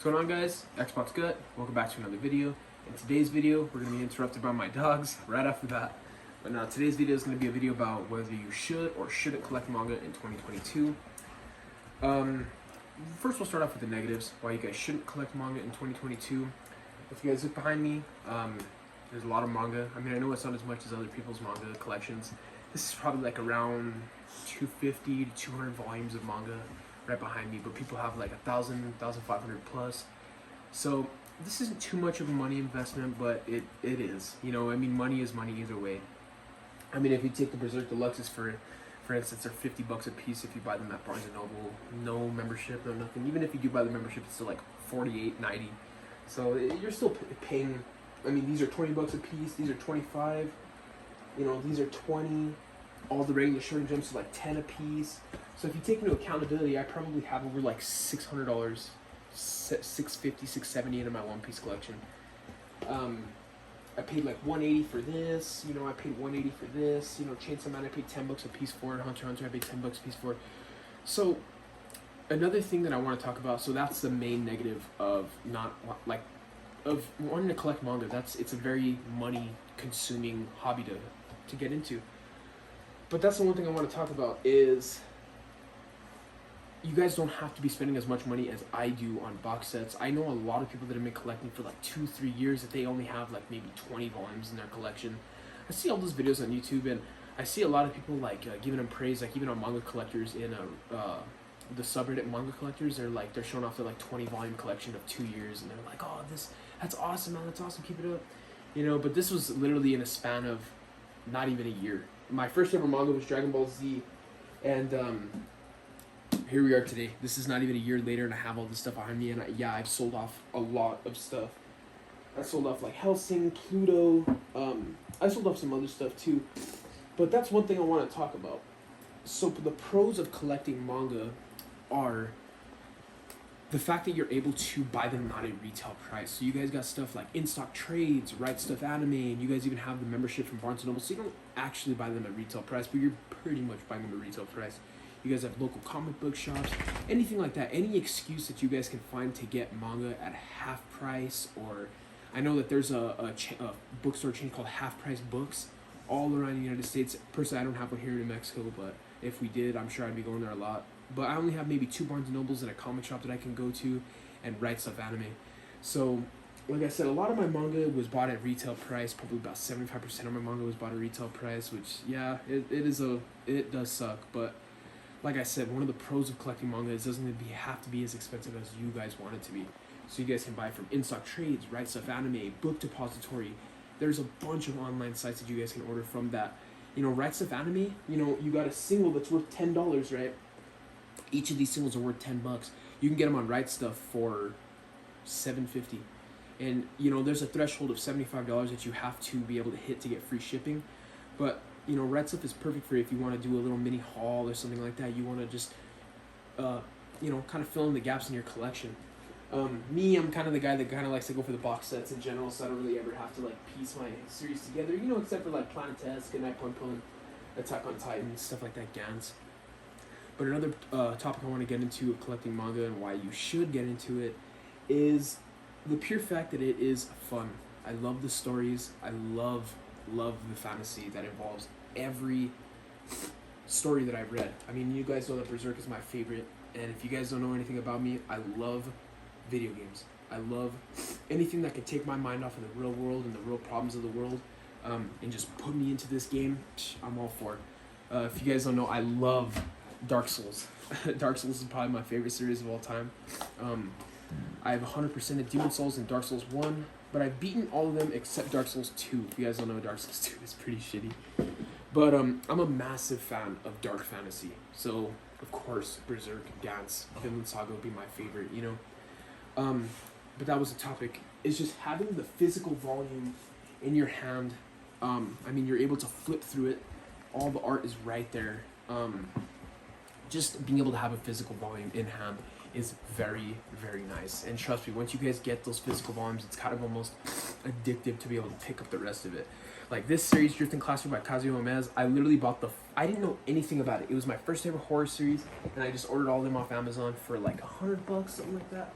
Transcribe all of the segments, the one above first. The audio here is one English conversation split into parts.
What's going on, guys? Xbox Gut. Welcome back to another video. In today's video, we're going to be interrupted by my dogs right after that. But now today's video is going to be a video about whether you should or shouldn't collect manga in 2022. First we'll start off with the negatives, why you guys shouldn't collect manga in 2022. If you guys look behind me, there's a lot of manga. I mean, I know it's not as much as other people's manga collections. This is probably like around 250 to 200 volumes of manga right behind me, but people have like 1,000, 1,500 plus. So this isn't too much of a money investment, but it is. You know, I mean, money is money either way. I mean, if you take the Berserk Deluxes for instance, they're $50 a piece if you buy them at Barnes & Noble. No membership, no nothing. Even if you do buy the membership, it's still like $48.90. So you're still paying. I mean, these are $20 a piece. These are 25. You know, these are 20. All the regular Shonen Jumps are like 10 a piece. So if you take into accountability, I probably have over like $600, $650, $670 in my One Piece collection. I paid like $180 for this. You know, I paid $180 for this. You know, Chainsaw Man I paid $10 a piece for. Hunter x Hunter I paid $10 a piece for. So another thing that I want to talk about. So that's the main negative of of wanting to collect manga. It's a very money consuming hobby to get into. But that's the one thing I want to talk about is you guys don't have to be spending as much money as I do on box sets. I know a lot of people that have been collecting for like 2-3 years that they only have like maybe 20 volumes in their collection. I see all those videos on YouTube, and I see a lot of people like giving them praise, like even on manga collectors in the subreddit Manga Collectors. They're showing off their like 20 volume collection of 2 years, and they're like, oh, that's awesome, man, that's awesome, keep it up. You know, but this was literally in a span of not even a year. My first ever manga was Dragon Ball Z, and here we are today. This is not even a year later, and I have all this stuff behind me, and I've sold off a lot of stuff. I sold off like Hellsing, Pluto, I sold off some other stuff too, but that's one thing I want to talk about. So the pros of collecting manga are the fact that you're able to buy them not at retail price. So you guys got stuff like in-stock trades, Right Stuff Anime, and you guys even have the membership from Barnes & Noble, so you don't actually buy them at retail price, but you're pretty much buying them at retail price. You guys have local comic book shops, anything like that. Any excuse that you guys can find to get manga at half price, or I know that there's a bookstore chain called Half Price Books all around the United States. Personally, I don't have one here in New Mexico, but if we did, I'm sure I'd be going there a lot. But I only have maybe 2 Barnes & Nobles and a comic shop that I can go to, and Right Stuff Anime. So, like I said, a lot of my manga was bought at retail price. Probably about 75% of my manga was bought at retail price, which, yeah, it does suck. But like I said, one of the pros of collecting manga is it doesn't have to be as expensive as you guys want it to be. So you guys can buy it from in-stock trades, Right Stuff Anime, Book Depository. There's a bunch of online sites that you guys can order from that. You know, Right Stuff Anime, you know, you got a single that's worth $10, right? Each of these singles are worth $10. You can get them on Right Stuff for $7.50. And, you know, there's a threshold of $75 that you have to be able to hit to get free shipping. But you know, Right Stuff is perfect for if you want to do a little mini haul or something like that. You want to just, you know, kind of fill in the gaps in your collection. Me, I'm kind of the guy that kind of likes to go for the box sets in general, so I don't really ever have to, like, piece my series together, you know, except for, like, Planetesk, Good Night Punpun, Attack on Titan, stuff like that, Gans. But another topic I want to get into of collecting manga and why you should get into it is the pure fact that it is fun. I love the stories. I love the fantasy that involves every story that I've read. I mean, you guys know that Berserk is my favorite, and if you guys don't know anything about me, I love video games. I love anything that can take my mind off of the real world and the real problems of the world, and just put me into this game. I'm all for it. If you guys don't know, I love Dark Souls. Dark Souls is probably my favorite series of all time. I have 100% of Demon Souls and Dark Souls 1, but I've beaten all of them except Dark Souls 2. If you guys don't know, Dark Souls 2 is pretty shitty. But I'm a massive fan of dark fantasy. So, of course, Berserk, Gantz, Vinland Saga would be my favorite, you know. But that was the topic. It's just having the physical volume in your hand. I mean, you're able to flip through it. All the art is right there. Just being able to have a physical volume in hand is very, very nice. And trust me, once you guys get those physical volumes, it's kind of almost addictive to be able to pick up the rest of it. Like this series, Drifting Classroom by Kazuo Umezu, I literally bought I didn't know anything about it. It was my first ever horror series, and I just ordered all of them off Amazon for like $100, something like that.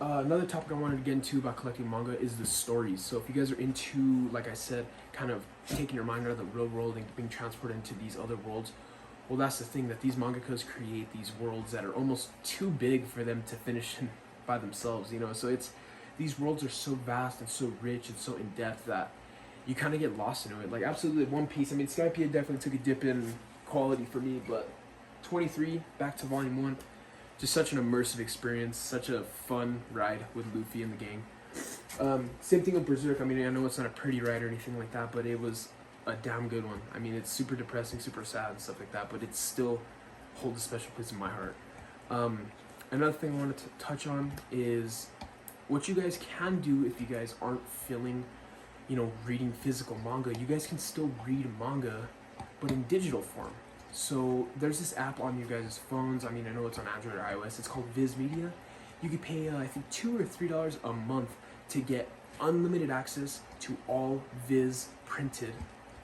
Another topic I wanted to get into about collecting manga is the stories. So if you guys are into, like I said, kind of taking your mind out of the real world and being transported into these other worlds, well, that's the thing, that these mangakas create these worlds that are almost too big for them to finish by themselves, you know? So it's, these worlds are so vast and so rich and so in-depth that you kind of get lost into it. Like, absolutely, One Piece, I mean, Skypiea definitely took a dip in quality for me, but 23, back to Volume 1, just such an immersive experience, such a fun ride with Luffy and the gang. Same thing with Berserk. I mean, I know it's not a pretty ride or anything like that, but it was a damn good one. I mean, it's super depressing, super sad and stuff like that, but it still holds a special place in my heart. Another thing I wanted to touch on is what you guys can do if you guys aren't feeling, you know, reading physical manga. You guys can still read manga, but in digital form. So there's this app on your guys' phones. I mean, I know it's on Android or iOS. It's called Viz Media. You could pay, I think, $2 or $3 a month to get unlimited access to all Viz printed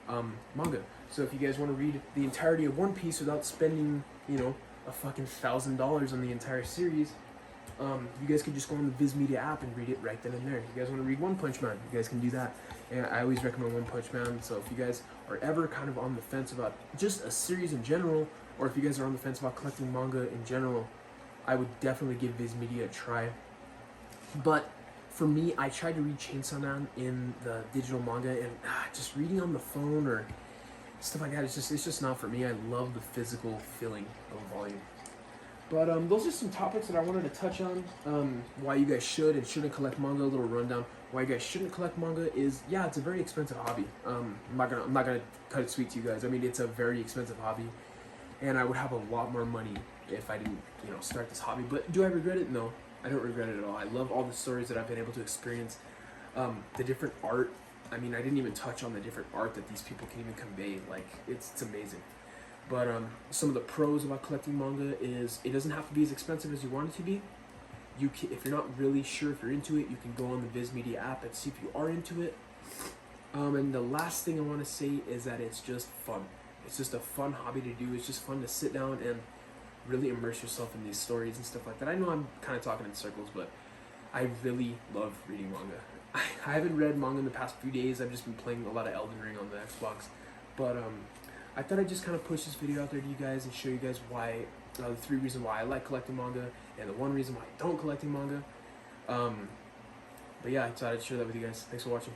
manga. So if you guys want to read the entirety of One Piece without spending, you know, a fucking $1,000 on the entire series, you guys can just go on the Viz Media app and read it right then and there. If you guys want to read One Punch Man, you guys can do that. And I always recommend One Punch Man. So if you guys are ever kind of on the fence about just a series in general, or if you guys are on the fence about collecting manga in general, I would definitely give Viz Media a try. But for me, I tried to read Chainsaw Man in the digital manga, and just reading on the phone or stuff like that, it's just not for me. I love the physical feeling of a volume. But those are some topics that I wanted to touch on. Why you guys should and shouldn't collect manga. A little rundown. Why you guys shouldn't collect manga is, yeah, it's a very expensive hobby. I'm not gonna cut it sweet to you guys. I mean, it's a very expensive hobby, and I would have a lot more money if I didn't, you know, start this hobby. But do I regret it? No, I don't regret it at all. I love all the stories that I've been able to experience. The different art. I mean, I didn't even touch on the different art that these people can even convey. Like, it's amazing. But some of the pros about collecting manga is it doesn't have to be as expensive as you want it to be. You can, if you're not really sure if you're into it, you can go on the Viz Media app and see if you are into it. And the last thing I want to say is that it's just fun. It's just a fun hobby to do. It's just fun to sit down and really immerse yourself in these stories and stuff like that. I know I'm kind of talking in circles, but I really love reading manga. I haven't read manga in the past few days. I've just been playing a lot of Elden Ring on the Xbox. But I thought I'd just kind of push this video out there to you guys and show you guys why, the 3 reasons why I like collecting manga and the 1 reason why I don't collecting manga. But yeah, I thought I'd share that with you guys. Thanks for watching.